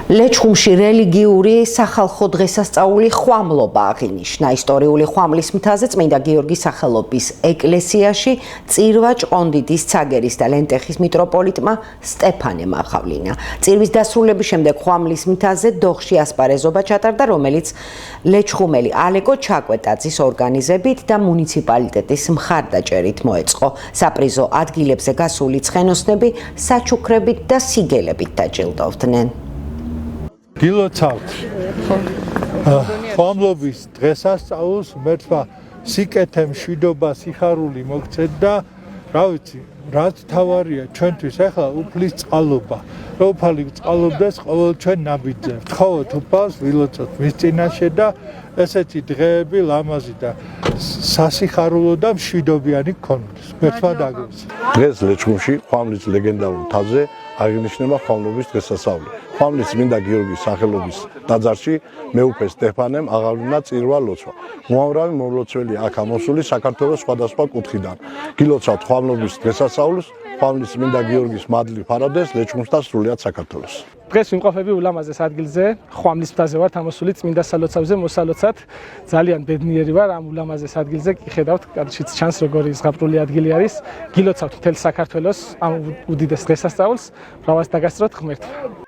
ლეჩხუმში რელიგიური სახალხო დღესასწაული ხვამლობა აღინიშნა. ისტორიული ხვამლის მთაზე წმინდა გიორგის სახელობის ეკლესიაში წირვა ჭყონდიდის ცაგერის და ლენტეხის მიტროპოლიტმა სტეფანე მახავლინა. წირვის დასრულების შემდეგ ხვამლის მთაზე დოხში ასპარეზობა ჩატარდა, რომელიც ლეჩხუმელი ალეკო ჩაკვეტაძის ორგანიზებით და მუნიციპალიტეტის მხარდაჭერით მოეწყო. საპრიზო ადგილებზე გასული ცხენოსნები საჩუქრებით და სიგელებით დაჯილდოვდნენ. გილოცავთ ხვამლობის დღესასწაულს მერთვა სიკეთე მშვიდობა სიხარული მოგცეთ და რა ვიცი რაც თავარია ჩვენთვის ახლა უფლის წყალობა რომ უფალი წყალობდეს ყოველ ჩვენ ნაბიჯზე ვთხოვოთ უფალს ვილოცოთ მის წინაშე და ესეთი დღეები ლამაზი და სასიხარულო და მშვიდობიანი გქონდეს მერთვა დაგოს დღეს ლეჩხუმში ხვამლის ლეგენდარულ მთაზე აღინიშნება ხვამლობის დღესასწაული. ხვამლის წმინდა გიორგის სახელობის ტაძარში მეუფე სტეფანემ აღავლინა წირვა ლოცვა. უამრავი მომლოცველი აქ ამოსული საქართველოს სხვადასხვა კუთხიდან. გილოცავთ ხვამლობის დღესასწაულს, ხვამლის წმინდა გიორგის მადლი ფარადეს ლეჩხუმს და სრულიად საქართველოს. დღეს ვიმყოფები ულამაზეს ადგილზე, ხვამლის მთაზე ვართ ამოსული წმინდა სალოცავზე მოსალოცად. ძალიან ბედნიერი ვარ ამ ულამაზეს ადგილზე, კი ხედავთ, კადრშიც ჩანს როგორი ზღაპრული ადგილი არის. გილოცავთ მთელ საქართველოს ამ უდიდეს დღესასწაულს, ბრავას დაგასწროთ ღმერთმა.